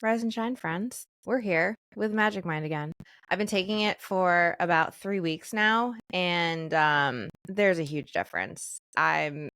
Rise and shine, friends. We're here with Magic Mind again. I've been taking it for about 3 weeks now, and there's a huge difference. I've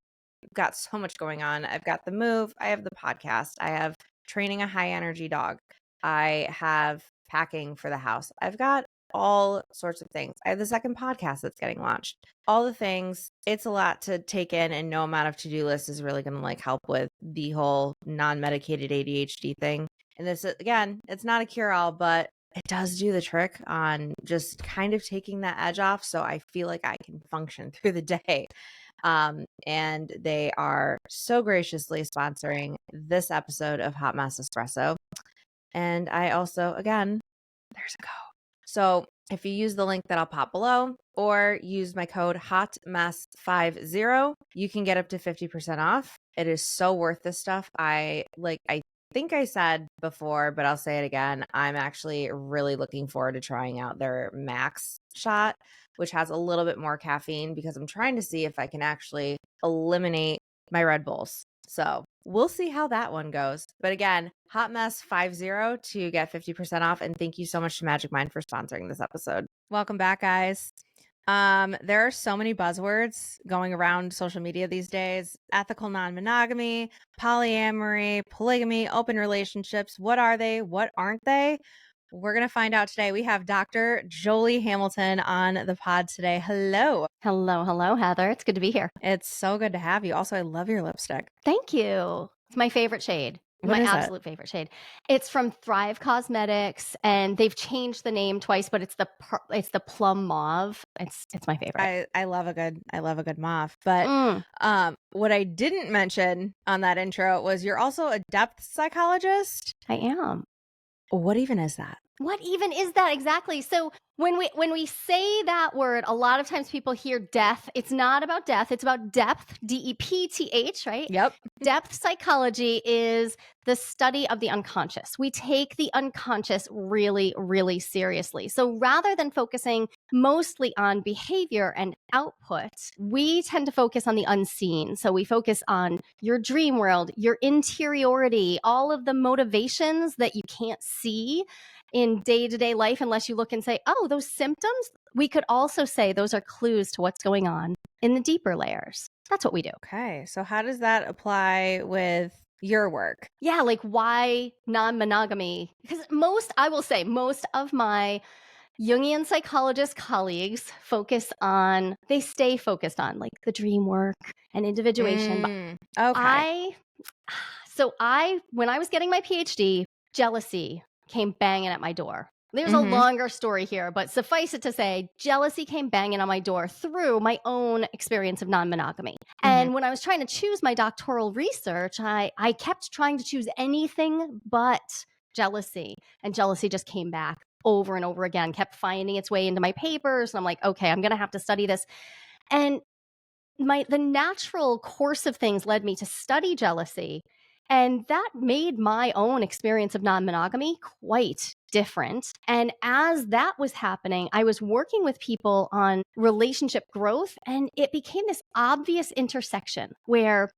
got so much going on. I've got the move, I have the podcast, I have training a high energy dog, I have packing for the house, I've got all sorts of things. I have the second podcast that's getting launched. All the things. It's a lot to take in, and no amount of to-do list is really going to like help with the whole non-medicated ADHD thing. And this, again, it's not a cure-all, but it does do the trick on just kind of taking that edge off. So I feel like I can function through the day. And they are so graciously sponsoring this episode of Hot Mess Espresso. And I also, again, there's a code. So if you use the link that I'll pop below or use my code HOTMESS50, you can get up to 50% off. It is so worth this stuff. I think I said before, but I'll say it again. I'm actually really looking forward to trying out their Max shot, which has a little bit more caffeine, because I'm trying to see if I can actually eliminate my Red Bulls. So we'll see how that one goes. But again, Hot Mess 50 to get 50% off. And thank you so much to Magic Mind for sponsoring this episode. Welcome back, guys. There are so many buzzwords going around social media these days: ethical non-monogamy, polyamory, polygamy, open relationships. What are they? What aren't they? We're going to find out today. We have Dr. Joli Hamilton on the pod today. Hello. Hello, Heather. It's good to be here. It's so good to have you. Also, I love your lipstick. Thank you. It's my favorite shade. What My is it? absolute favorite shade. It's from Thrive Cosmetics, and they've changed the name twice, but it's the plum mauve. It's my favorite. I love a good mauve. But what I didn't mention on that intro was you're also a depth psychologist. I am. What even is that? What even is that exactly? So when we say that word, a lot of times people hear death. It's not about death. It's about depth, DEPTH, right? Yep. Depth psychology is the study of the unconscious. We take the unconscious really, really seriously. So rather than focusing mostly on behavior and output, we tend to focus on the unseen. So we focus on your dream world, your interiority, all of the motivations that you can't see in day-to-day life unless you look and say, oh, those symptoms. We could also say those are clues to what's going on in the deeper layers. That's what we do. Okay. So how does that apply with your work? Yeah, like why non-monogamy? Because I will say most of my Jungian psychologist colleagues stay focused on like the dream work and individuation. Okay. When I was getting my PhD, jealousy came banging at my door. There's a longer story here, but suffice it to say, jealousy came banging on my door through my own experience of non-monogamy. And when I was trying to choose my doctoral research, I kept trying to choose anything but jealousy. And jealousy just came back over and over again, kept finding its way into my papers. And I'm like, okay, I'm going to have to study this. And the natural course of things led me to study jealousy. And that made my own experience of non-monogamy quite different. And as that was happening, I was working with people on relationship growth, and it became this obvious intersection where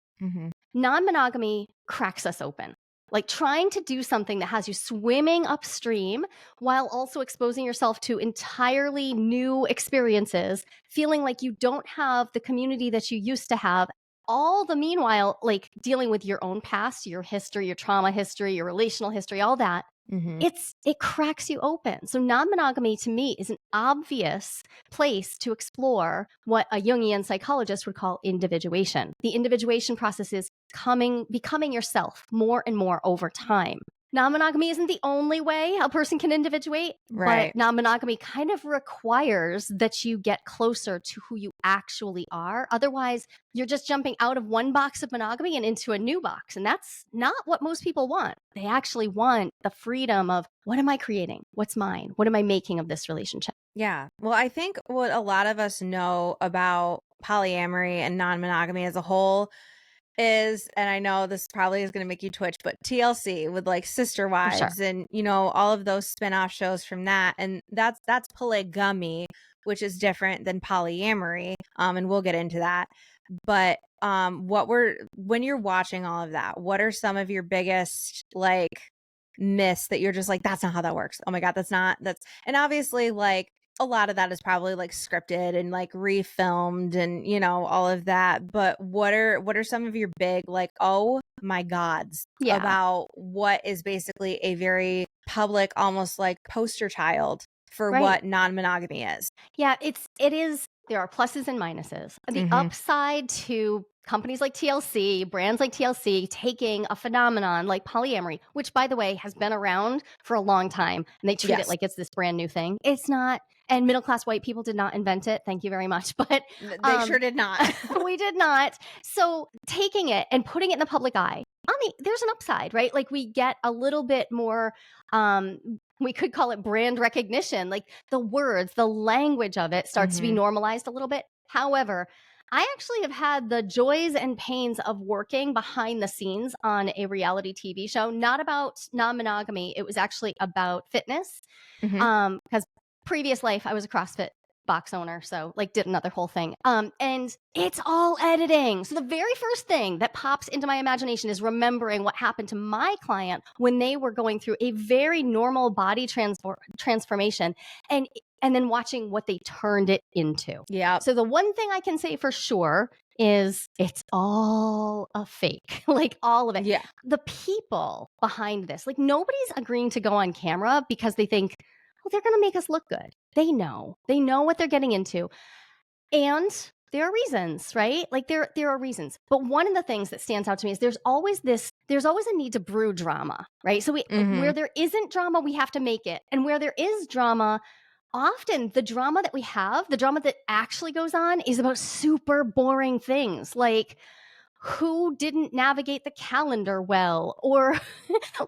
non-monogamy cracks us open. Like trying to do something that has you swimming upstream while also exposing yourself to entirely new experiences, feeling like you don't have the community that you used to have. All the meanwhile, like dealing with your own past, your history, your trauma history, your relational history, all that, it cracks you open. So non-monogamy to me is an obvious place to explore what a Jungian psychologist would call individuation. The individuation process is becoming yourself more and more over time. Non-monogamy isn't the only way a person can individuate, Right. but non-monogamy kind of requires that you get closer to who you actually are. Otherwise, you're just jumping out of one box of monogamy and into a new box. And that's not what most people want. They actually want the freedom of, what am I creating? What's mine? What am I making of this relationship? Yeah. Well, I think what a lot of us know about polyamory and non-monogamy as a whole is, and I know this probably is going to make you twitch, but TLC with like Sister Wives and, all of those spin-off shows from that. And that's polygamy, which is different than polyamory. And we'll get into that. But when you're watching all of that, what are some of your biggest like miss that you're just like, that's not how that works. Oh my God, and obviously like a lot of that is probably like scripted and like refilmed and, you know, all of that. But what are some of your big, like, oh my gods Yeah. about what is basically a very public, almost like poster child for Right. what non-monogamy is? Yeah, it is. There are pluses and minuses. The upside to companies like TLC, brands like TLC, taking a phenomenon like polyamory, which by the way has been around for a long time, and they treat it Yes. like it's this brand new thing. It's not. And middle class white people did not invent it. Thank you very much. But They sure did not. we did not. So taking it and putting it in the public eye, there's an upside, right? Like we get a little bit more. We could call it brand recognition, like the words, the language of it starts to be normalized a little bit. However, I actually have had the joys and pains of working behind the scenes on a reality TV show, not about non-monogamy. It was actually about fitness. Because previous life, I was a CrossFit box owner, so like did another whole thing. And it's all editing. So the very first thing that pops into my imagination is remembering what happened to my client when they were going through a very normal body transformation and then watching what they turned it into. Yeah. So the one thing I can say for sure is it's all a fake, like all of it. Yeah. The people behind this, like nobody's agreeing to go on camera because they think, well, they're going to make us look good. They know what they're getting into. And there are reasons, right? Like there are reasons. But one of the things that stands out to me is there's always a need to brew drama, right? So where there isn't drama, we have to make it. And where there is drama, often the drama that we have, the drama that actually goes on is about super boring things like who didn't navigate the calendar well, or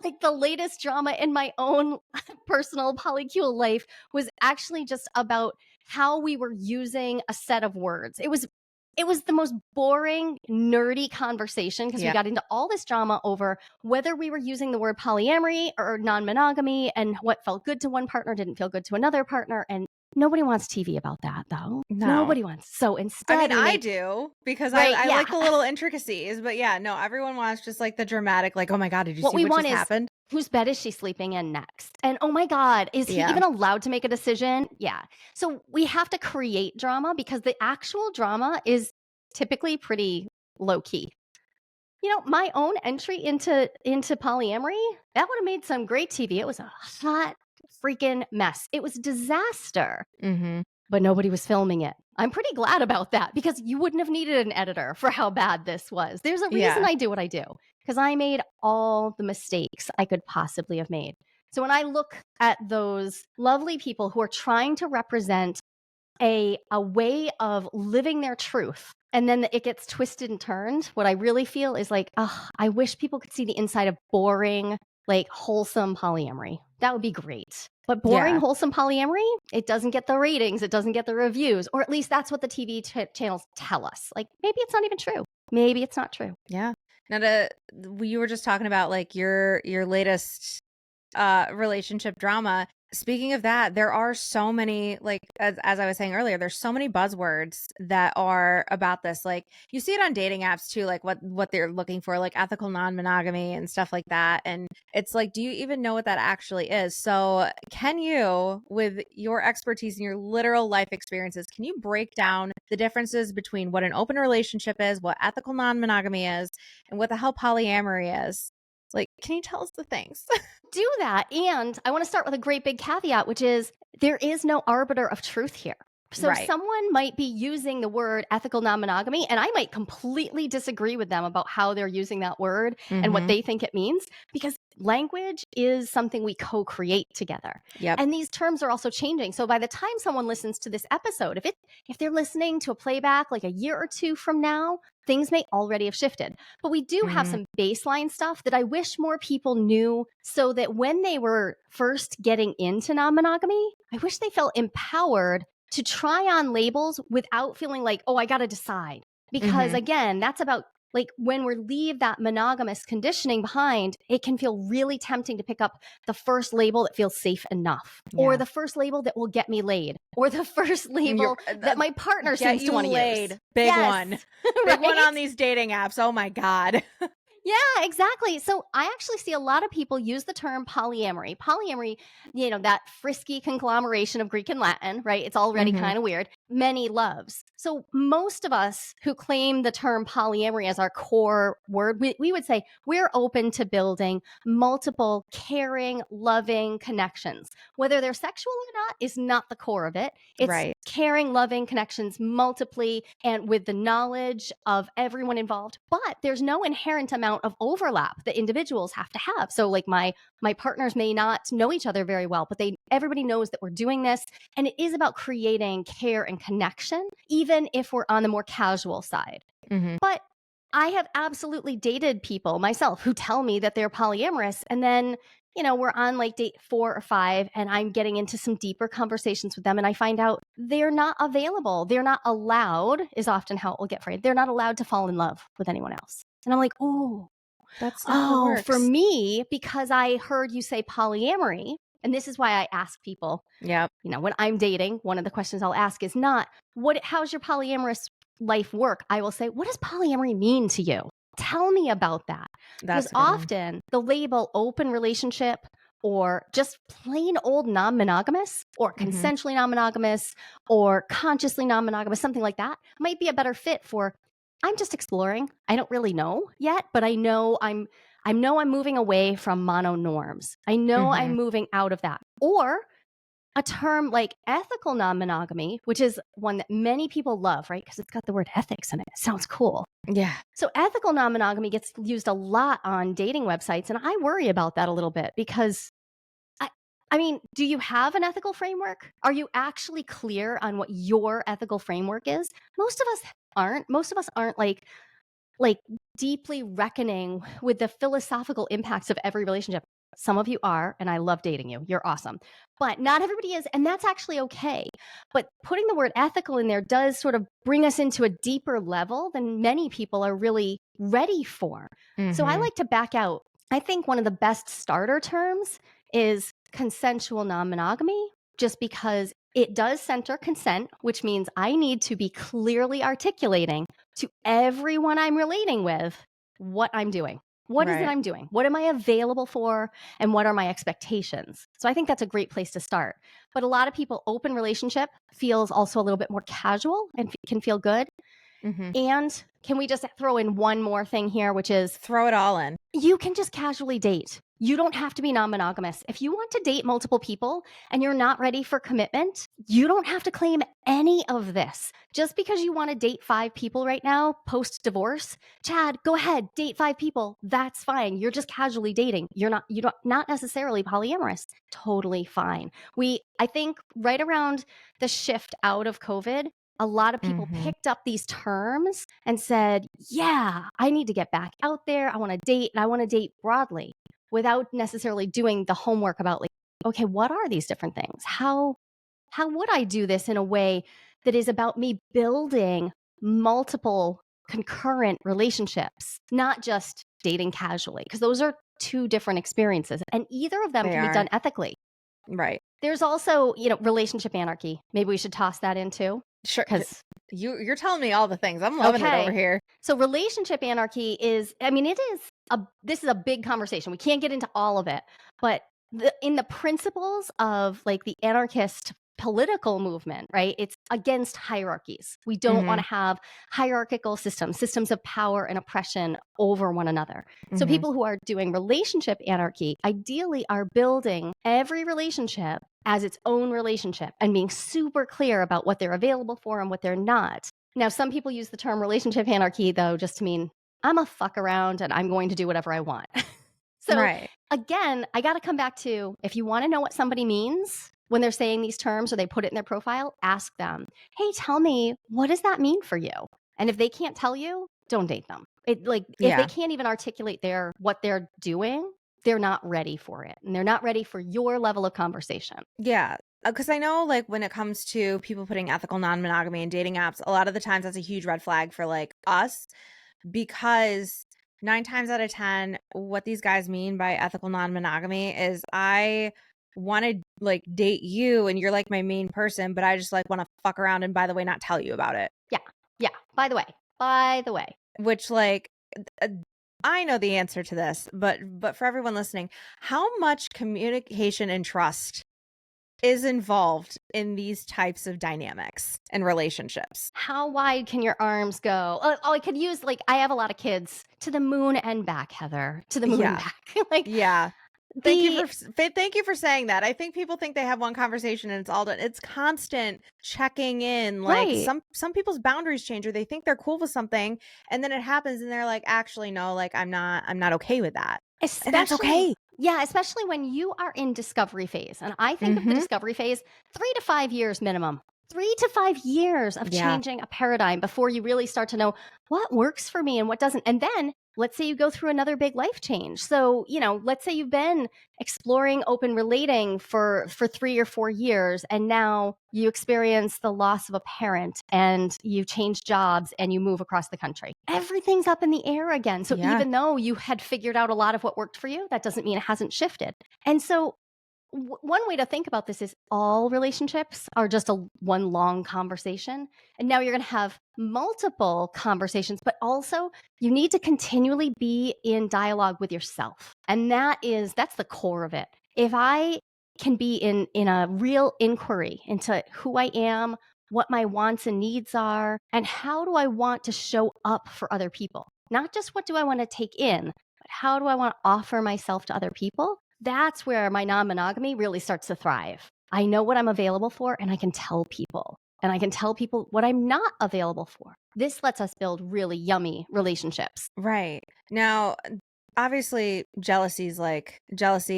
like the latest drama in my own personal polycule life was actually just about how we were using a set of words. It was the most boring, nerdy conversation because we got into all this drama over whether we were using the word polyamory or non-monogamy and what felt good to one partner didn't feel good to another partner. And nobody wants TV about that, though. No. Nobody wants. So instead, I do because I like the little intricacies, but yeah, no, everyone wants just like the dramatic, like, oh my God, did you see what just happened? Whose bed is she sleeping in next? And oh my God, is he even allowed to make a decision? Yeah. So we have to create drama because the actual drama is typically pretty low key. You know, my own entry into polyamory, that would have made some great TV. It was a hot freaking mess. It was a disaster, but nobody was filming it. I'm pretty glad about that because you wouldn't have needed an editor for how bad this was. There's a reason I do what I do because I made all the mistakes I could possibly have made. So when I look at those lovely people who are trying to represent a way of living their truth, and then it gets twisted and turned, what I really feel is like, oh, I wish people could see the inside of boring, like wholesome polyamory. That would be great. But boring, wholesome polyamory, it doesn't get the ratings, it doesn't get the reviews, or at least that's what the TV channels tell us. Like maybe it's not even true. Maybe it's not true. Yeah. Now, you were just talking about like your latest relationship drama. Speaking of that, there are so many, like, as I was saying earlier, there's so many buzzwords that are about this. Like you see it on dating apps too, like what they're looking for, like ethical non-monogamy and stuff like that. And it's like, do you even know what that actually is? So can you, with your expertise and your literal life experiences, can you break down the differences between what an open relationship is, what ethical non-monogamy is, and what the hell polyamory is? Like, can you tell us the things? Do that. And I want to start with a great big caveat, which is there is no arbiter of truth here. So someone might be using the word ethical non-monogamy, and I might completely disagree with them about how they're using that word and what they think it means, because language is something we co-create together. And these terms are also changing. So by the time someone listens to this episode, if they're listening to a playback like a year or two from now, things may already have shifted. But we do have some baseline stuff that I wish more people knew so that when they were first getting into non-monogamy, I wish they felt empowered to try on labels without feeling like, oh, I got to decide. Because again, that's about like when we leave that monogamous conditioning behind, it can feel really tempting to pick up the first label that feels safe enough, or the first label that will get me laid, or the first label that my partner seems to want to use. Big one. Big one on these dating apps. Oh my God. Yeah, exactly. So I actually see a lot of people use the term polyamory. Polyamory, that frisky conglomeration of Greek and Latin, right? It's already Mhm. kind of weird. Many loves. So most of us who claim the term polyamory as our core word, we would say we're open to building multiple caring, loving connections. Whether they're sexual or not is not the core of it. It's Right. caring, loving connections multiply and with the knowledge of everyone involved. But there's no inherent amount of overlap that individuals have to have. So like my partners may not know each other very well, but everybody knows that we're doing this. And it is about creating care and connection, even if we're on the more casual side. Mhm. But I have absolutely dated people myself who tell me that they're polyamorous. And then, we're on like date 4 or 5, and I'm getting into some deeper conversations with them. And I find out they're not available. They're not allowed, is often how it will get phrased. They're not allowed to fall in love with anyone else. And I'm like, That's not how it oh, for works. me, because I heard you say polyamory. And this is why I ask people, Yep. when I'm dating, one of the questions I'll ask is not, how's your polyamorous life work? I will say, what does polyamory mean to you? Tell me about that. Because That's a good one. often the label open relationship or just plain old non-monogamous or Mhm. consensually non-monogamous or consciously non-monogamous, something like that might be a better fit for, I'm just exploring. I don't really know yet, but I know I'm moving away from mono norms. I know I'm Mhm. moving out of that. Or a term like ethical non-monogamy, which is one that many people love, right? Because it's got the word ethics in it. It sounds cool. Yeah. So ethical non-monogamy gets used a lot on dating websites, and I worry about that a little bit because I I mean, do you have an ethical framework? Are you actually clear on what your ethical framework is? Most of us aren't. Most of us aren't like deeply reckoning with the philosophical impacts of every relationship. Some of you are, and I love dating you. You're awesome. But not everybody is, and that's actually okay. But putting the word ethical in there does sort of bring us into a deeper level than many people are really ready for. So I Mhm. like to back out. I think one of the best starter terms is consensual non monogamy, just because it does center consent, which means I need to be clearly articulating to everyone I'm relating with what I'm doing. What is it Right. I'm doing? What am I available for? And what are my expectations? So I think that's a great place to start. But a lot of people, open relationship feels also a little bit more casual and can feel good. Mhm. And can we just throw in one more thing here, which is Throw it all in. you can just casually date. You don't have to be non monogamous. If you want to date multiple people and you're not ready for commitment, you don't have to claim any of this. Just because you want to date 5 people right now, post divorce, Chad, go ahead, date 5 people. That's fine. You're just casually dating. Not necessarily polyamorous. Totally fine. I think right around the shift out of COVID, a lot of people Mhm. picked up these terms and said, yeah, I need to get back out there. I want to date, and I want to date broadly without necessarily doing the homework about like, okay, what are these different things? How would I do this in a way that is about me building multiple concurrent relationships, not just dating casually? Because those are 2 different experiences, and either of them They can be are. done ethically. Right. There's also, relationship anarchy. Maybe we should toss that in too. Sure. Because You're telling me all the things. I'm loving it over okay. here. So relationship anarchy is, I mean, this is a big conversation. We can't get into all of it, but in the principles of like the anarchist political movement, right? It's against hierarchies. We don't want Mhm. to have hierarchical systems of power and oppression over one another. So Mhm. people who are doing relationship anarchy ideally are building every relationship as its own relationship and being super clear about what they're available for and what they're not. Now, some people use the term relationship anarchy, though, just to mean I'm a fuck around and I'm going to do whatever I want. So, Right. again, I got to come back to if you want to know what somebody means when they're saying these terms or they put it in their profile, ask them, hey, tell me, what does that mean for you? And if they can't tell you, don't date them. If they Yeah. can't even articulate what they're doing, they're not ready for it. And they're not ready for your level of conversation. Yeah. Because I know, like, when it comes to people putting ethical non-monogamy in dating apps, a lot of the times that's a huge red flag for, like, us, because 9 times out of 10, what these guys mean by ethical non-monogamy is I wanna, like, date you and you're, like, my main person, but I just, like, wanna fuck around and, by the way, not tell you about it. Yeah. Yeah. By the way, Which, like, uh, I know the answer to this, but for everyone listening, how much communication and trust is involved in these types of dynamics and relationships? How wide can your arms go? I could use, like, I have a lot of kids, to the moon and back, Heather, to the moon and Yeah. back. Like, Yeah. the Thank you for saying that. I think people think they have one conversation and it's all done. It's constant checking in. Like right. some people's boundaries change, or they think they're cool with something, and then it happens and they're like, actually no, like I'm not okay with that. And that's Especially okay. yeah, especially when you are in discovery phase, and I think of the Mhm. discovery phase 3 to 5 years minimum. 3 to 5 years of Yeah. changing a paradigm before you really start to know what works for me and what doesn't. And then let's say you go through another big life change. So, let's say you've been exploring open relating for 3 or 4 years, and now you experience the loss of a parent and you change jobs and you move across the country. Everything's up in the air again. So Yeah. even though you had figured out a lot of what worked for you, that doesn't mean it hasn't shifted. And so one way to think about this is all relationships are just one long conversation. And now you're going to have multiple conversations, but also you need to continually be in dialogue with yourself. And that's the core of it. If I can be in a real inquiry into who I am, what my wants and needs are, and how do I want to show up for other people? Not just what do I want to take in, but how do I want to offer myself to other people? That's where my non-monogamy really starts to thrive. I know what I'm available for, and I can tell people. And I can tell people what I'm not available for. This lets us build really yummy relationships. Right. Now, obviously jealousy,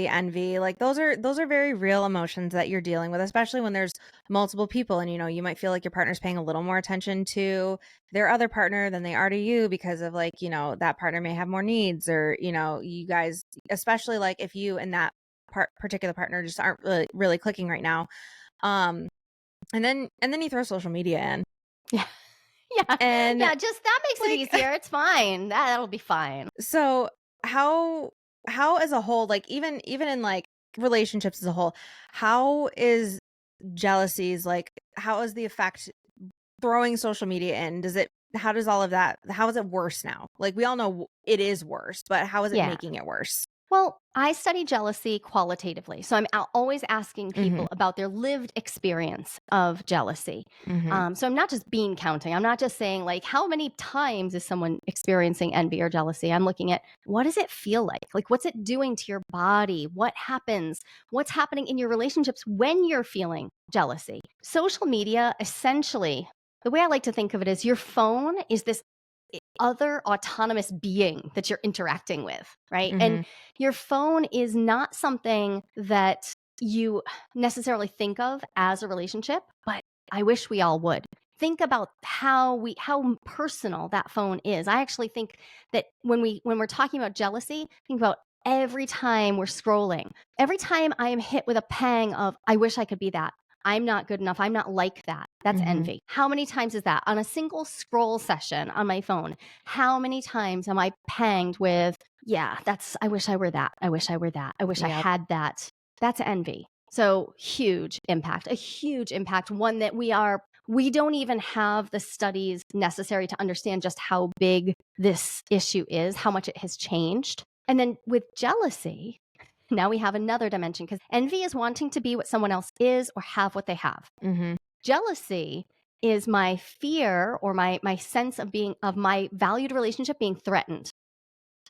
envy, like those are very real emotions that you're dealing with, especially when there's multiple people, and you might feel like your partner's paying a little more attention to their other partner than they are to you because of like, that partner may have more needs, or you guys, especially like if you and that particular partner just aren't really clicking right now. And then you throw social media in. Yeah. Yeah. And Yeah. Just that makes it like easier. It's fine. That'll be fine. so how as a whole, like even in like relationships as a whole, how is jealousies, like how is the effect throwing social media in? How does all of that, how is it worse now? Like we all know it is worse, but how is it Yeah. making it worse? Well, I study jealousy qualitatively. So I'm always asking Mhm. people about their lived experience of jealousy. Mhm. So I'm not just bean counting. I'm not just saying, like, how many times is someone experiencing envy or jealousy? I'm looking at, what does it feel like? Like, what's it doing to your body? What happens? What's happening in your relationships when you're feeling jealousy? Social media, essentially, the way I like to think of it is your phone is this other autonomous being that you're interacting with, right? And Mhm. your phone is not something that you necessarily think of as a relationship, but I wish we all would. Think about how personal that phone is. I actually think that when we're talking about jealousy, think about every time we're scrolling, every time I am hit with a pang of I wish I could be that. I'm not good enough. I'm not like that. That's Mhm. envy. How many times is that on a single scroll session on my phone? How many times am I panged with, yeah, I wish I were that. I wish I were that. I wish I Yep. had that. That's envy. So huge impact, a huge impact, one that we don't even have the studies necessary to understand just how big this issue is, how much it has changed. And then with jealousy, now we have another dimension because envy is wanting to be what someone else is or have what they have. Mhm. Jealousy is my fear or my sense of my valued relationship being threatened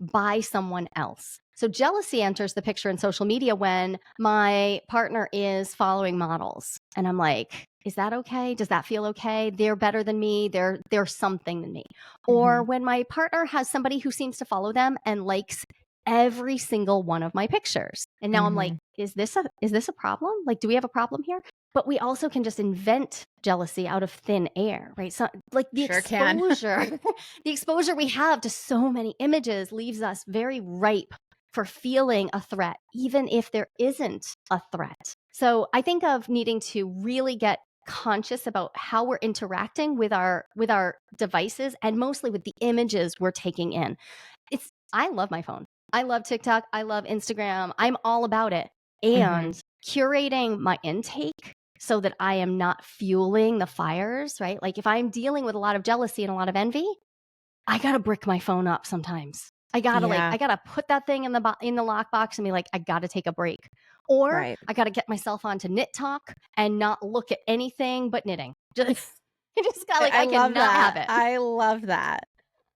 by someone else. So jealousy enters the picture in social media when my partner is following models and I'm like, is that okay? Does that feel okay? They're better than me. They're something than me. Or Mhm. when my partner has somebody who seems to follow them and likes every single one of my pictures. And now I'm like, Mhm. is this a problem? Like, do we have a problem here? But we also can just invent jealousy out of thin air, right? So like the Sure can. exposure, the exposure we have to so many images leaves us very ripe for feeling a threat, even if there isn't a threat. So I think of needing to really get conscious about how we're interacting with our devices and mostly with the images we're taking in. I love my phone. I love TikTok. I love Instagram. I'm all about it. Mhm. And curating my intake so that I am not fueling the fires, right? Like if I'm dealing with a lot of jealousy and a lot of envy, I got to brick my phone up sometimes. I gotta Yeah. I gotta put that thing in the lockbox and be like, I gotta take a break. Or Right. I gotta get myself onto Knit Talk and not look at anything but knitting. Just, I just got I I love cannot have that. it. I love that.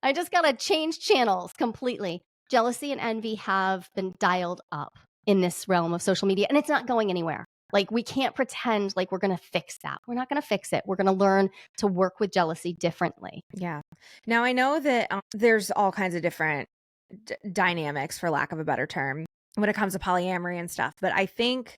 I just gotta change channels completely. Jealousy and envy have been dialed up in this realm of social media, and it's not going anywhere. Like, we can't pretend like we're gonna fix that. We're not gonna fix it. We're gonna learn to work with jealousy differently. Yeah. Now I know that there's all kinds of different dynamics, for lack of a better term, when it comes to polyamory and stuff. But I think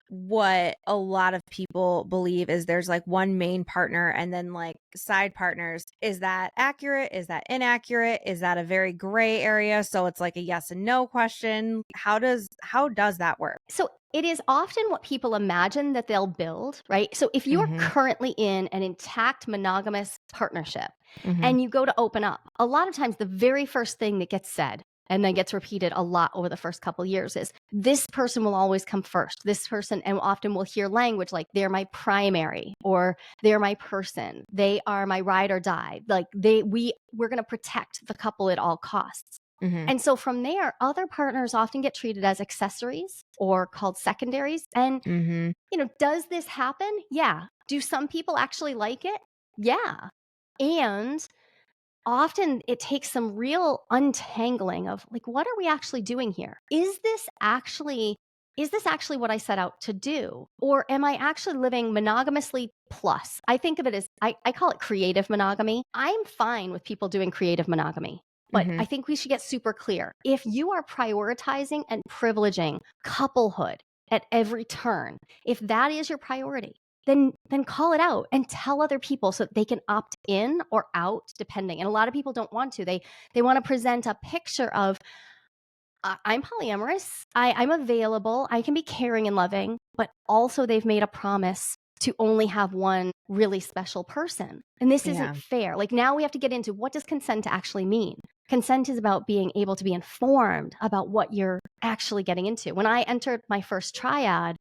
what a lot of people believe is there's like one main partner and then like side partners. Is that accurate? Is that inaccurate? Is that a very gray area? So it's like a yes and no question. How does that work? So it is often what people imagine that they'll build, right? So if you're Mm-hmm. currently in an intact monogamous partnership Mm-hmm. and you go to open up, a lot of times the very first thing that gets said and then gets repeated a lot over the first couple years is this person will always come first. This person, and often we'll hear language like they're my primary or they're my person. They are my ride or die. Like we're going to protect the couple at all costs. Mm-hmm. And so from there, other partners often get treated as accessories or called secondaries. And, Mm-hmm. does this happen? Yeah. Do some people actually like it? Yeah. And often it takes some real untangling of like, what are we actually doing here? Is this actually what I set out to do? Or am I actually living monogamously plus? I think of it as, I call it creative monogamy. I'm fine with people doing creative monogamy. But Mm-hmm. I think we should get super clear. If you are prioritizing and privileging couplehood at every turn, if that is your priority, then call it out and tell other people so that they can opt in or out depending. And a lot of people don't want to. They want to present a picture of I'm polyamorous. I'm available. I can be caring and loving, but also they've made a promise to only have one really special person. And this Yeah. isn't fair. Like, now we have to get into what does consent actually mean? Consent is about being able to be informed about what you're actually getting into. When I entered my first triad,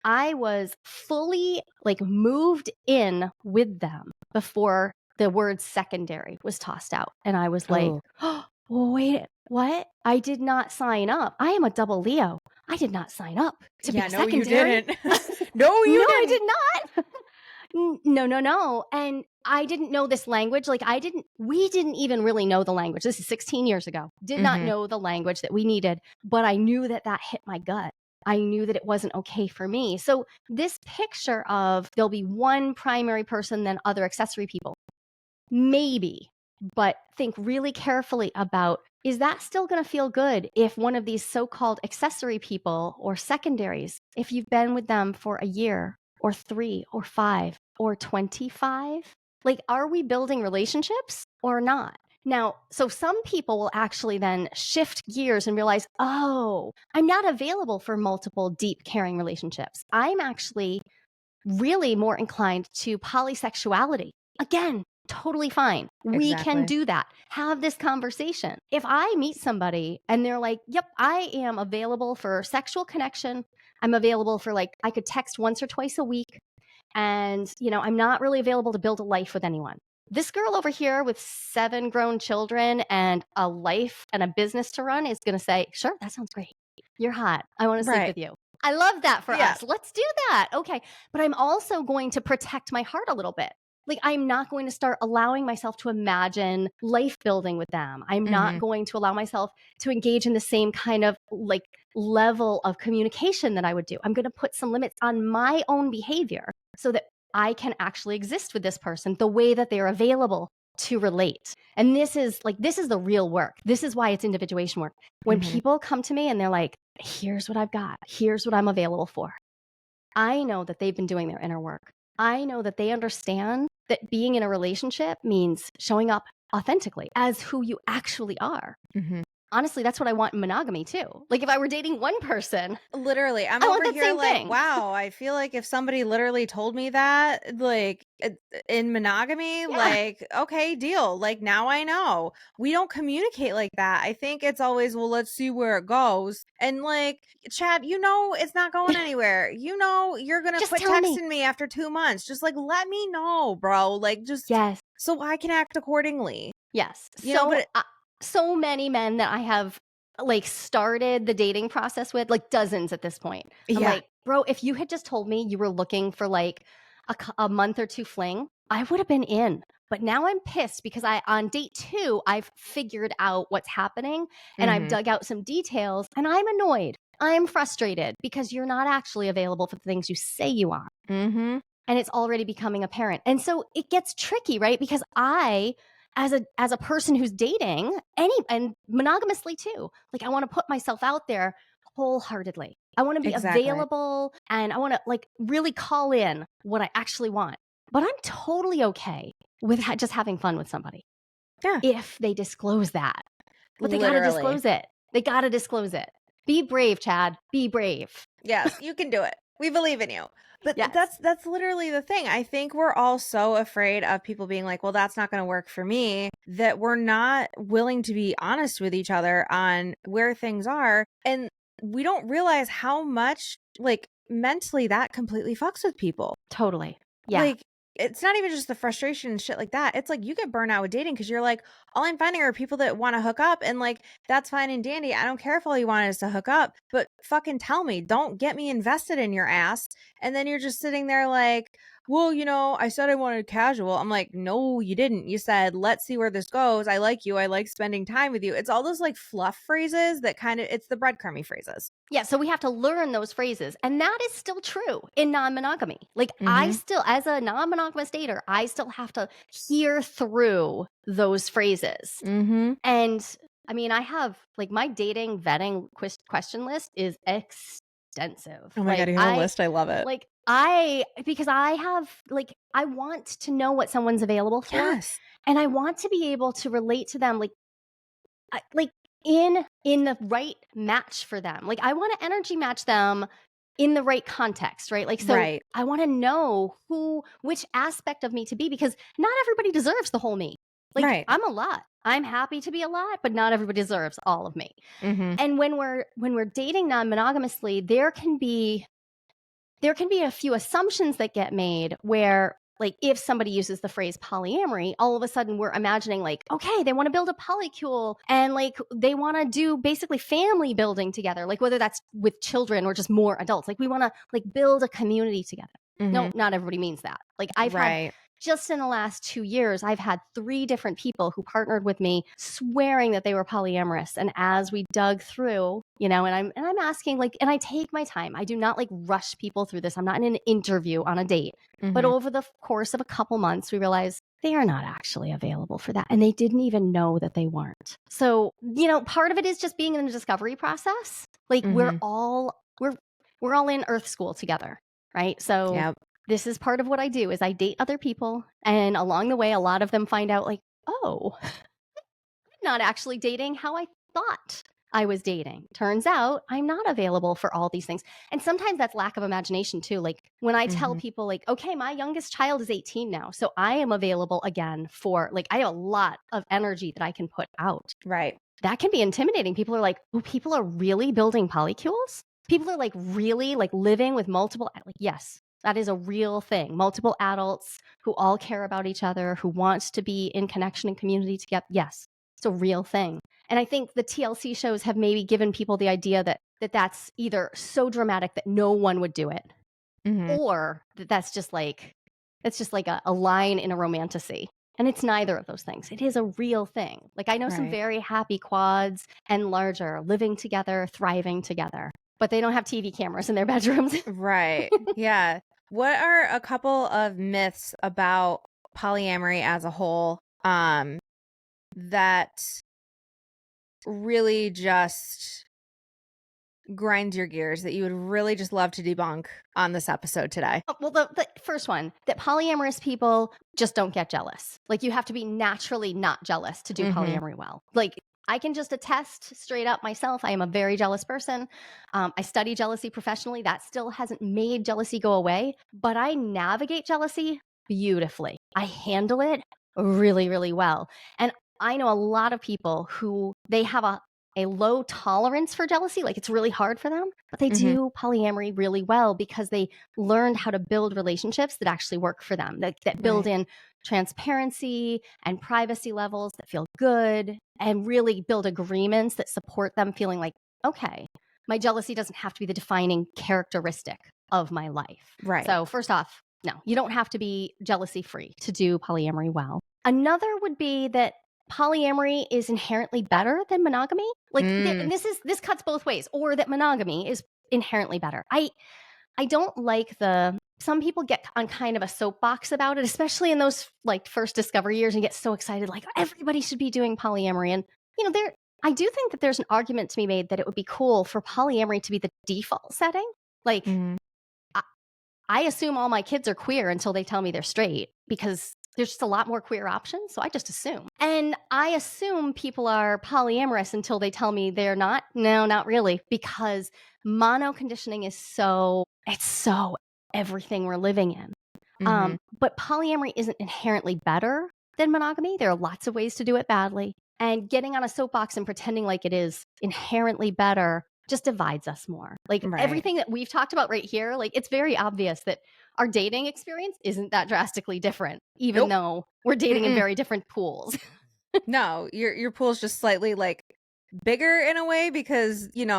I was fully like moved in with them before the word secondary was tossed out. And I was like, Oh. oh, wait, what? I did not sign up. I am a double Leo. I did not sign up to be Yeah, a no, you secondary. didn't. No, No, you I didn't. did not. No. And I didn't know this language. Like, we didn't even really know the language. This is 16 years ago. Did not Mm-hmm. know the language that we needed, but I knew that hit my gut. I knew that it wasn't okay for me. So this picture of there'll be one primary person, then other accessory people, maybe, but think really carefully about, is that still going to feel good if one of these so-called accessory people or secondaries, if you've been with them for a year or 3 or 5 or 25, like, are we building relationships or not? Now, so some people will actually then shift gears and realize, oh, I'm not available for multiple deep caring relationships. I'm actually really more inclined to polysexuality. Again, totally fine. We can Exactly. do that. Have this conversation. If I meet somebody and they're like, yep, I am available for sexual connection. I'm available for, like, I could text once or twice a week. And, I'm not really available to build a life with anyone. This girl over here with 7 grown children and a life and a business to run is going to say, sure, that sounds great. You're hot. I want to sleep Right. with you. I love that for Yeah. us. Let's do that. Okay. But I'm also going to protect my heart a little bit. Like, I'm not going to start allowing myself to imagine life building with them. I'm not Mm-hmm. going to allow myself to engage in the same kind of like level of communication that I would do. I'm going to put some limits on my own behavior so that I can actually exist with this person the way that they're available to relate. And this is the real work. This is why it's individuation work. When Mm-hmm. people come to me and they're like, here's what I've got, here's what I'm available for, I know that they've been doing their inner work. I know that they understand that being in a relationship means showing up authentically as who you actually are. Mm-hmm. Honestly, that's what I want in monogamy too. Like, if I were dating one person, Literally, I'm I want over that here same like, thing. wow, I feel like if somebody literally told me that, like, in monogamy, Yeah. like, okay, deal. Like, now I know. We don't communicate like that. I think it's always, well, let's see where it goes. And like, Chad, it's not going anywhere. You're going to Just quit tell me. texting me after 2 months. Just like, let me know, bro. Like, just Yes. so I can act accordingly. Yes. You know, So but so many men that I have like started the dating process with, like dozens at this point. I'm Yeah. like, bro, if you had just told me you were looking for like a month or two fling, I would have been in. But now I'm pissed because on date 2, I've figured out what's happening and I've Mhm. dug out some details and I'm annoyed. I'm frustrated because you're not actually available for the things you say you are. Mhm. And it's already becoming apparent. And so it gets tricky, right? Because as a person who's dating and monogamously too, like I want to put myself out there wholeheartedly. I want to be Exactly. available and I want to like really call in what I actually want. But I'm totally okay with just having fun with somebody Yeah. if they disclose that. But they got to Literally. disclose it. They got to disclose it. Be brave, Chad. Be brave. Yes, you can do it. We believe in you. But Yes. that's literally the thing. I think we're all so afraid of people being like, "Well, that's not going to work for me," that we're not willing to be honest with each other on where things are, and we don't realize how much like mentally that completely fucks with people. Totally. Yeah. Like, it's not even just the frustration and shit like that. It's like you get burnt out with dating because you're like, all I'm finding are people that want to hook up, and like that's fine and dandy. I don't care if all you want is to hook up, but fucking tell me, don't get me invested in your ass. And then you're just sitting there like, well, I said I wanted casual. I'm like, no, you didn't. You said, let's see where this goes. I like you. I like spending time with you. It's all those like fluff phrases that it's the breadcrumby phrases. Yeah, so we have to learn those phrases. And that is still true in non-monogamy. Like I Mm-hmm. still, as a non-monogamous dater, I still have to hear through those phrases. Mm-hmm. And I mean, I have like my dating vetting question list is extensive. Oh my God, you have a list. I love it. Because I have like, I want to know what someone's available for. Yes. And I want to be able to relate to them like in the right match for them. Like I want to energy match them in the right context, right? Like so Right. I want to know which aspect of me to be because not everybody deserves the whole me. Like Right. I'm a lot. I'm happy to be a lot, but not everybody deserves all of me. Mm-hmm. And when we're dating non-monogamously, there can be a few assumptions that get made where like if somebody uses the phrase polyamory, all of a sudden we're imagining like, okay, they want to build a polycule and like they want to do basically family building together, like whether that's with children or just more adults. Like we want to like build a community together. No, Mm-hmm. not everybody means that. Like I've had Right. just in the last 2 years, I've had 3 different people who partnered with me swearing that they were polyamorous. And as we dug through, and I'm asking like, and I take my time. I do not like rush people through this. I'm not in an interview on a date. But Mm-hmm. over the course of a couple months, we realized they are not actually available for that. And they didn't even know that they weren't. So, part of it is just being in the discovery process. Like Mm-hmm. we're all in Earth School together, right? So Yep. this is part of what I do is I date other people. And along the way, a lot of them find out like, oh, I'm not actually dating how I thought I was dating. Turns out I'm not available for all these things. And sometimes that's lack of imagination too. Like when I tell Mm-hmm. people like, okay, my youngest child is 18 now. So I am available again for like, I have a lot of energy that I can put out. Right. That can be intimidating. People are like, oh, people are really building polycules? People are like really like living with multiple, like, yes, that is a real thing. Multiple adults who all care about each other, who wants to be in connection and community together. Yes, it's a real thing. And I think the TLC shows have maybe given people the idea that that's either so dramatic that no one would do it, Mm-hmm. or that that's just like a line in a romantasy. And it's neither of those things. It is a real thing. Like I know some Right. very happy quads and larger living together, thriving together, but they don't have TV cameras in their bedrooms. Right. Yeah. What are a couple of myths about polyamory as a whole that really just grinds your gears that you would really just love to debunk on this episode today? Oh, well, the first one, that polyamorous people just don't get jealous. Like you have to be naturally not jealous to do Mm-hmm. polyamory well. Like I can just attest straight up myself. I am a very jealous person. I study jealousy professionally. That still hasn't made jealousy go away, but I navigate jealousy beautifully. I handle it really, really well. And I know a lot of people who they have a low tolerance for jealousy, like it's really hard for them, but they do polyamory really well because they learned how to build relationships that actually work for them, that build in transparency and privacy levels that feel good, and really build agreements that support them feeling like, okay, my jealousy doesn't have to be the defining characteristic of my life. Right. So first off, no, you don't have to be jealousy free to do polyamory well. Another would be that polyamory is inherently better than monogamy. Like and this cuts both ways, or that monogamy is inherently better. I don't like some people get on kind of a soapbox about it, especially in those like first discovery years, and get so excited like everybody should be doing polyamory. And I do think that there's an argument to be made that it would be cool for polyamory to be the default setting. Like I assume all my kids are queer until they tell me they're straight, because there's just a lot more queer options. So I just assume. And I assume people are polyamorous until they tell me they're not. No, not really, because mono conditioning is so everything we're living in. But polyamory isn't inherently better than monogamy. There are lots of ways to do it badly. And getting on a soapbox and pretending like it is inherently better just divides us more. Like everything that we've talked about right here, like it's very obvious that our dating experience isn't that drastically different, even though we're dating in very different pools. No, your pool's just slightly like bigger in a way because, you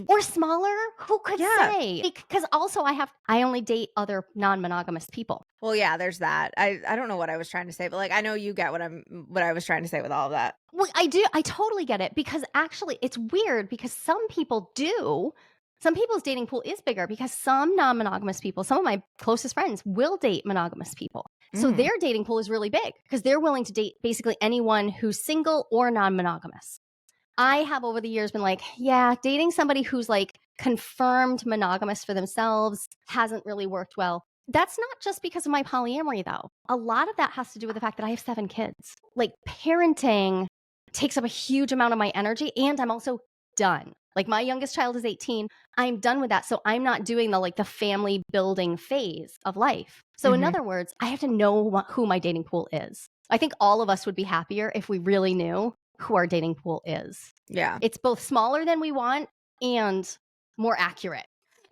or smaller. Who could say? Because also I only date other non-monogamous people. Well, yeah, there's that. I don't know what I was trying to say, but like I know you get what I was trying to say with all of that. Well, I do. I totally get it, because actually it's weird because some people's dating pool is bigger because some non-monogamous people, some of my closest friends will date monogamous people. So their dating pool is really big because they're willing to date basically anyone who's single or non-monogamous. I have over the years been like, yeah, dating somebody who's like confirmed monogamous for themselves hasn't really worked well. That's not just because of my polyamory, though. A lot of that has to do with the fact that I have 7 kids. Like parenting takes up a huge amount of my energy, and I'm also done. Like my youngest child is 18. I'm done with that. So I'm not doing the family building phase of life. So in other words, I have to know who my dating pool is. I think all of us would be happier if we really knew who our dating pool is. Yeah. It's both smaller than we want and more accurate.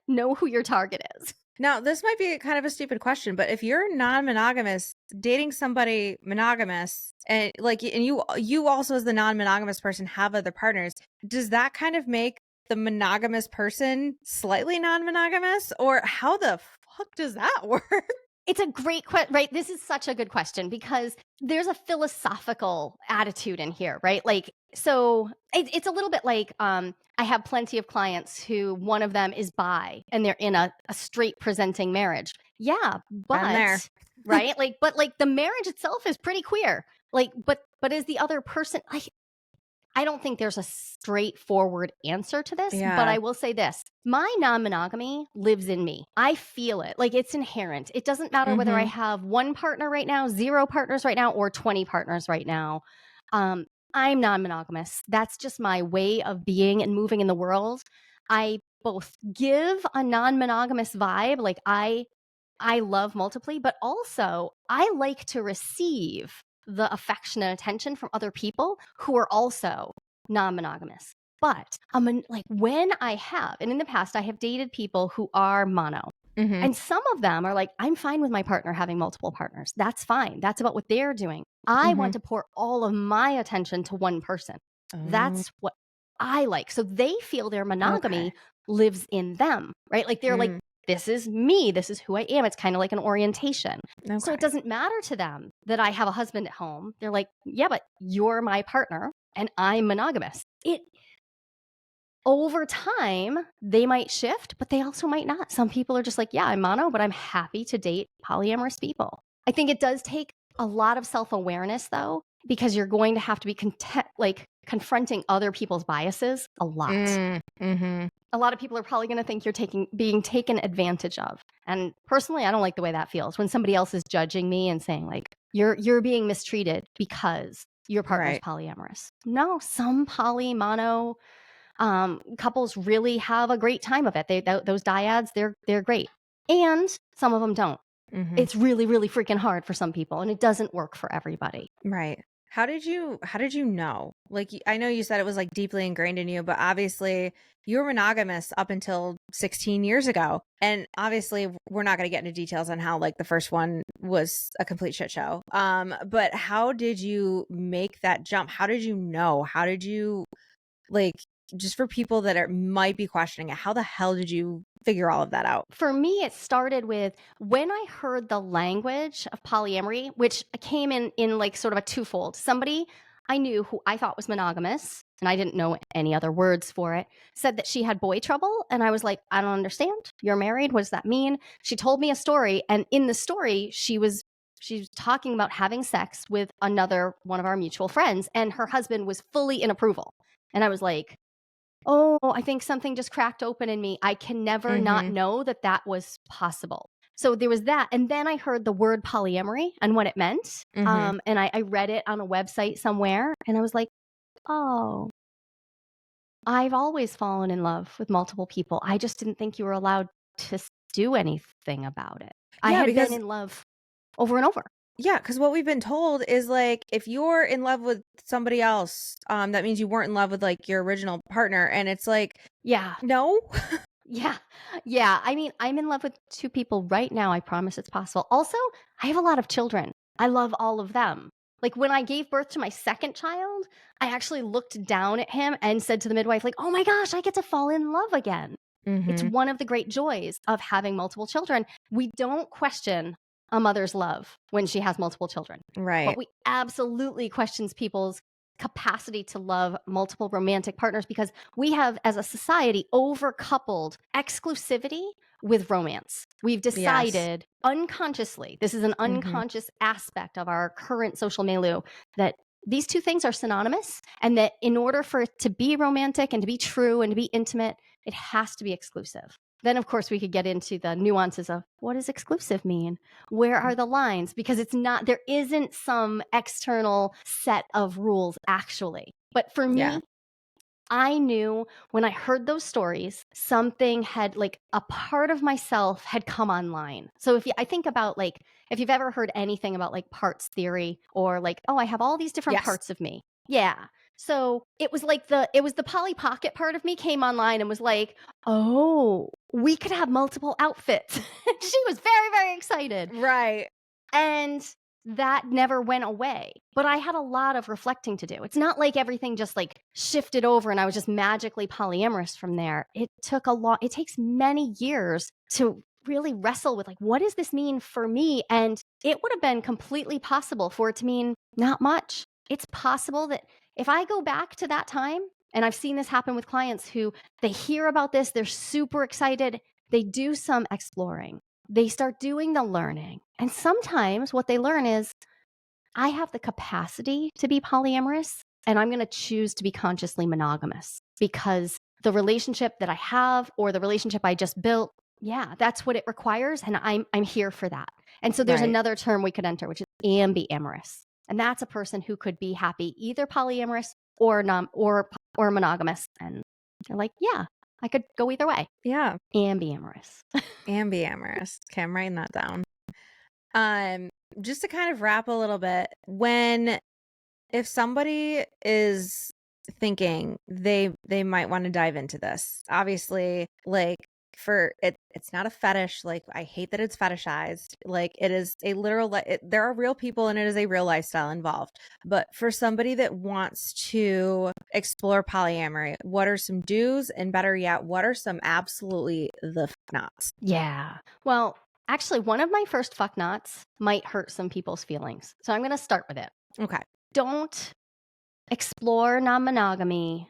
Know who your target is. Now, this might be kind of a stupid question, but if you're non-monogamous, dating somebody monogamous, and you also as the non-monogamous person have other partners, does that kind of make the monogamous person slightly non-monogamous, or how the fuck does that work? It's a great question, right? This is such a good question because there's a philosophical attitude in here, right? Like, so it's a little bit like I have plenty of clients who one of them is bi and they're in a straight presenting marriage. Yeah, but right? But the marriage itself is pretty queer. Like, but is the other person like? I don't think there's a straightforward answer to this, but I will say this. My non-monogamy lives in me. I feel it. Like it's inherent. It doesn't matter whether I have 1 partner right now, 0 partners right now, or 20 partners right now. I'm non-monogamous. That's just my way of being and moving in the world. I both give a non-monogamous vibe, like I love multiply, but also I like to receive the affection and attention from other people who are also non-monogamous. But like when I have, and in the past, I have dated people who are mono. And some of them are like, I'm fine with my partner having multiple partners. That's fine. That's about what they're doing. I want to pour all of my attention to one person. That's what I like. So they feel their monogamy lives in them, right? Like they're like, this is me. This is who I am. It's kind of like an orientation. So it doesn't matter to them that I have a husband at home. They're like, yeah, but you're my partner and I'm monogamous. Over time, they might shift, but they also might not. Some people are just like, yeah, I'm mono, but I'm happy to date polyamorous people. I think it does take a lot of self-awareness, though, because you're going to have to be confronting other people's biases a lot. A lot of people are probably going to think you're being taken advantage of. And personally, I don't like the way that feels when somebody else is judging me and saying like, you're being mistreated because your partner's polyamorous. No, some mono couples really have a great time of it. Those dyads, they're great. And some of them don't. It's really, really freaking hard for some people and it doesn't work for everybody. Right. How did you know? Like, I know you said it was like deeply ingrained in you, but obviously you were monogamous up until 16 years ago. And obviously we're not going to get into details on how like the first one was a complete shit show. But how did you make that jump? How did you know? How did you like, just for people that might be questioning it, how the hell did you figure all of that out? For me, it started with when I heard the language of polyamory, which came in like sort of a twofold. Somebody I knew who I thought was monogamous, and I didn't know any other words for it, said that she had boy trouble. And I was like, I don't understand. You're married. What does that mean? She told me a story. And in the story, she was talking about having sex with another one of our mutual friends, and her husband was fully in approval. And I was like, oh, I think something just cracked open in me. I can never not know that that was possible. So there was that. And then I heard the word polyamory and what it meant. And I read it on a website somewhere. And I was like, oh, I've always fallen in love with multiple people. I just didn't think you were allowed to do anything about it. I had been in love over and over. Yeah, because what we've been told is like if you're in love with somebody else, that means you weren't in love with like your original partner, and it's like, yeah, no. Yeah. I mean, I'm in love with 2 people right now. I promise it's possible. Also, I have a lot of children. I love all of them. Like when I gave birth to my second child, I actually looked down at him and said to the midwife, like, oh my gosh, I get to fall in love again. It's one of the great joys of having multiple children. We don't question a mother's love when she has multiple children. Right. But we absolutely questions people's capacity to love multiple romantic partners because we have, as a society, overcoupled exclusivity with romance. We've decided unconsciously, this is an unconscious aspect of our current social milieu, that these 2 things are synonymous, and that in order for it to be romantic and to be true and to be intimate, it has to be exclusive. Then, of course, we could get into the nuances of what does exclusive mean? Where are the lines? Because it's not, there isn't some external set of rules actually. But for me, I knew when I heard those stories, something had like a part of myself had come online. So I think about like, if you've ever heard anything about like parts theory or like, oh, I have all these different parts of me. Yeah. So it was like it was the Polly Pocket part of me came online and was like, oh, we could have multiple outfits. She was very, very excited. Right. And that never went away. But I had a lot of reflecting to do. It's not like everything just like shifted over and I was just magically polyamorous from there. It takes many years to really wrestle with like, what does this mean for me? And it would have been completely possible for it to mean not much. It's possible that if I go back to that time, and I've seen this happen with clients who they hear about this, they're super excited, they do some exploring, they start doing the learning. And sometimes what they learn is, I have the capacity to be polyamorous, and I'm going to choose to be consciously monogamous because the relationship that I have or the relationship I just built, yeah, that's what it requires. And I'm here for that. And so there's another term we could enter, which is ambiamorous. And that's a person who could be happy either polyamorous or monogamous. And they're like, yeah, I could go either way. Yeah. Ambiamorous. Ambiamorous. Okay, I'm writing that down. Just to kind of wrap a little bit, if somebody is thinking they might want to dive into this, obviously, like it's not a fetish. Like, I hate that it's fetishized. Like, it is a literal, there are real people and it is a real lifestyle involved. But for somebody that wants to explore polyamory, what are some do's, and better yet, what are some absolutely the nots? Yeah. Well, actually, one of my first fuck nots might hurt some people's feelings. So I'm going to start with it. Okay. Don't explore non-monogamy.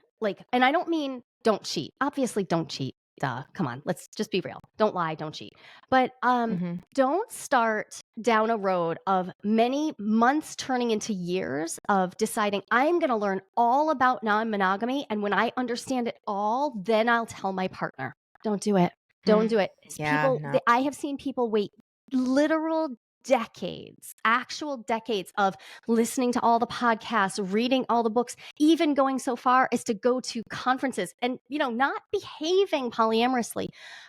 And I don't mean don't cheat. Obviously, don't cheat. Duh. Come on. Let's just be real. Don't lie. Don't cheat. But don't start down a road of many months turning into years of deciding I'm going to learn all about non-monogamy. And when I understand it all, then I'll tell my partner. Don't do it. Don't do it. Yeah, I have seen people wait literal decades, actual decades of listening to all the podcasts, reading all the books, even going so far as to go to conferences and, not behaving polyamorously,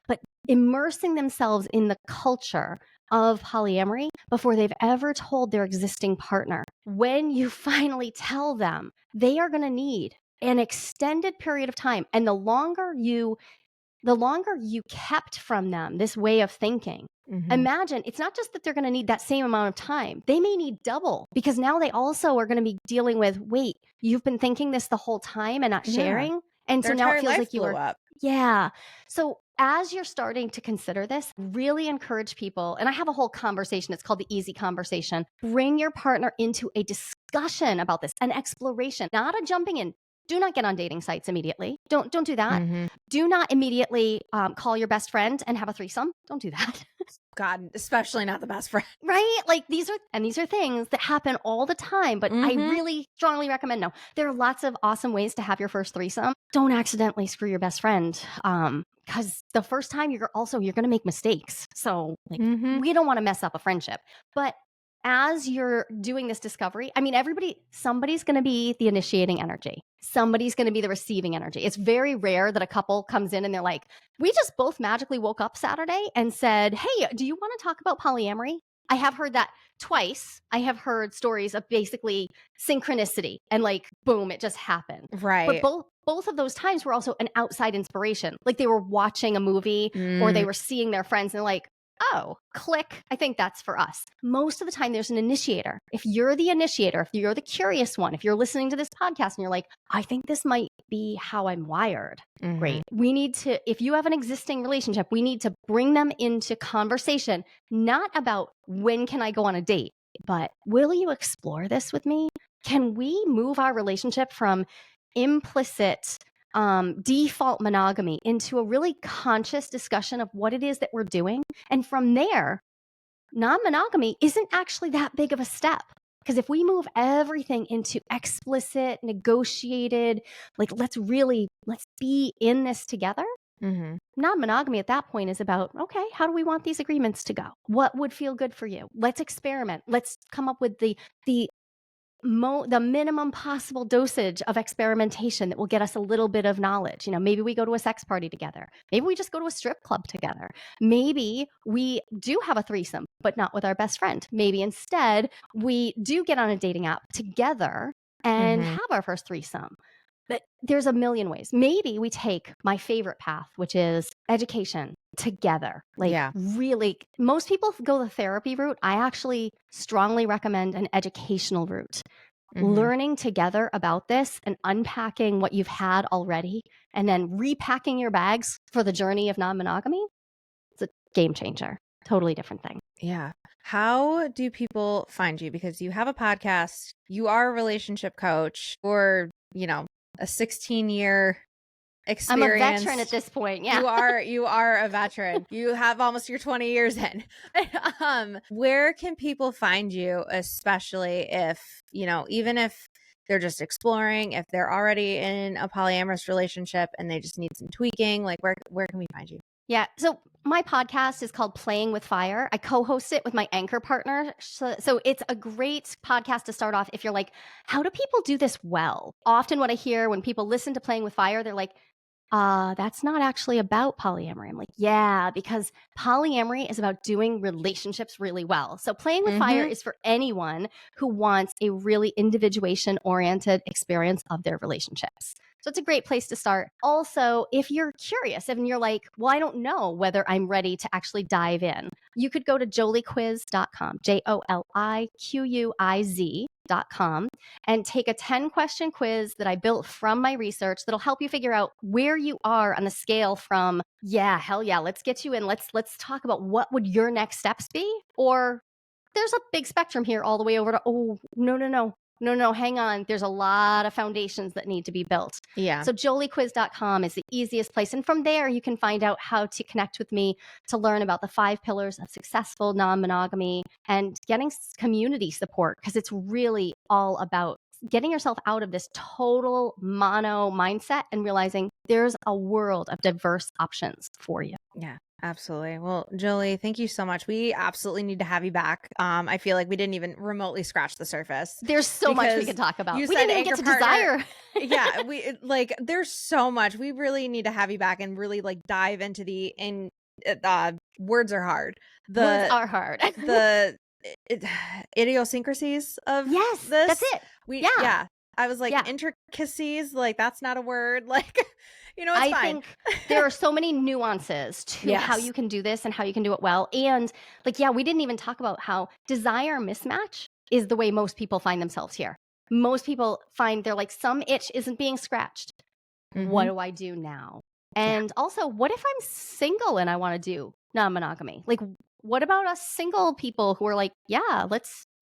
but immersing themselves in the culture of polyamory before they've ever told their existing partner. When you finally tell them, they are going to need an extended period of time. And the longer you kept from them this way of thinking, imagine it's not just that they're going to need that same amount of time. They may need double, because now they also are going to be dealing with, wait, you've been thinking this the whole time and not sharing. And Their so now it entire feels life like you blew were, up. yeah. So as you're starting to consider this, really encourage people. And I have a whole conversation. It's called the easy conversation. Bring your partner into a discussion about this, an exploration, not a jumping in. Do not get on dating sites immediately. Don't do that. Do not immediately call your best friend and have a threesome. Don't do that. God, especially not the best friend. Right? Like these are things that happen all the time, but I really strongly recommend no. There are lots of awesome ways to have your first threesome. Don't accidentally screw your best friend. Because the first time you're going to make mistakes. So like we don't want to mess up a friendship. But as you're doing this discovery, I mean, somebody's going to be the initiating energy. Somebody's going to be the receiving energy. It's very rare that a couple comes in and they're like, we just both magically woke up Saturday and said, hey, do you want to talk about polyamory? I have heard that twice. I have heard stories of basically synchronicity and like, boom, it just happened. Right. But both of those times were also an outside inspiration. Like they were watching a movie or they were seeing their friends and they're like, oh, click. I think that's for us. Most of the time, there's an initiator. If you're the initiator, if you're the curious one, if you're listening to this podcast and you're like, I think this might be how I'm wired. Great. We need to, if you have an existing relationship, we need to bring them into conversation, not about when can I go on a date, but will you explore this with me? Can we move our relationship from implicit default monogamy into a really conscious discussion of what it is that we're doing? And from there, non-monogamy isn't actually that big of a step. Because if we move everything into explicit, negotiated, like let's be in this together. Non-monogamy at that point is about, okay, how do we want these agreements to go? What would feel good for you? Let's experiment. Let's come up with the minimum possible dosage of experimentation that will get us a little bit of knowledge. You know, maybe we go to a sex party together. Maybe we just go to a strip club together. Maybe we do have a threesome, but not with our best friend. Maybe instead we do get on a dating app together and have our first threesome. But there's a million ways. Maybe we take my favorite path, which is education together. Really, most people go the therapy route. I actually strongly recommend an educational route. Learning together about this and unpacking what you've had already and then repacking your bags for the journey of non-monogamy. It's a game changer. Totally different thing. Yeah. How do people find you? Because you have a podcast, you are a relationship coach, or, a 16-year experience. I'm a veteran at this point. Yeah. You are a veteran. You have almost your 20 years in. Where can people find you, especially if, even if they're just exploring, if they're already in a polyamorous relationship and they just need some tweaking, like where can we find you? Yeah. So my podcast is called Playing with Fire. I co-host it with my anchor partner. So it's a great podcast to start off if you're like, how do people do this well? Often what I hear when people listen to Playing with Fire, they're like, that's not actually about polyamory. I'm like, yeah, because polyamory is about doing relationships really well. So Playing with Fire is for anyone who wants a really individuation-oriented experience of their relationships. So it's a great place to start. Also, if you're curious and you're like, well, I don't know whether I'm ready to actually dive in, you could go to joliquiz.com, JOLIQUIZ.com, and take a 10-question quiz that I built from my research that'll help you figure out where you are on the scale from, yeah, hell yeah, let's get you in. Let's talk about what would your next steps be? Or there's a big spectrum here all the way over to, oh, no, hang on. There's a lot of foundations that need to be built. Yeah. So joliquiz.com is the easiest place. And from there, you can find out how to connect with me to learn about the 5 pillars of successful non-monogamy and getting community support, because it's really all about getting yourself out of this total mono mindset and realizing there's a world of diverse options for you. Yeah. Absolutely. Well, Joli, thank you so much. We absolutely need to have you back. I feel like we didn't even remotely scratch the surface. There's so much we can talk about. We didn't even get to desire. Yeah, there's so much. We really need to have you back and really dive into words are hard. Words The are hard. the it, idiosyncrasies of Yes, that's this. it. Yeah. Yeah. I was like Yeah. intricacies, like that's not a word. Like, it's I fine. think there are so many nuances to how Yes. you can do this and how you can do it well. And like, yeah, we didn't even talk about how desire mismatch is the way most people find themselves here. Most people find they're like, some itch isn't being scratched. What Mhm. do I do now? Yeah. And also, what if I'm single and I want to do non-monogamy? Like, what about us single people who are like, yeah,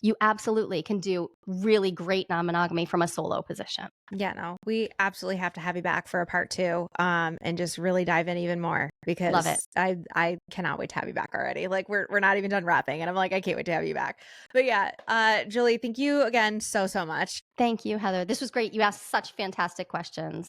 you absolutely can do really great non-monogamy from a solo position. Yeah, no, we absolutely have to have you back for a part 2, and just really dive in even more Love it. because I cannot wait to have you back already. Like we're not even done wrapping, and I'm like I can't wait to have you back. But yeah, Julie, thank you again so much. Thank you, Heather. This was great. You asked such fantastic questions.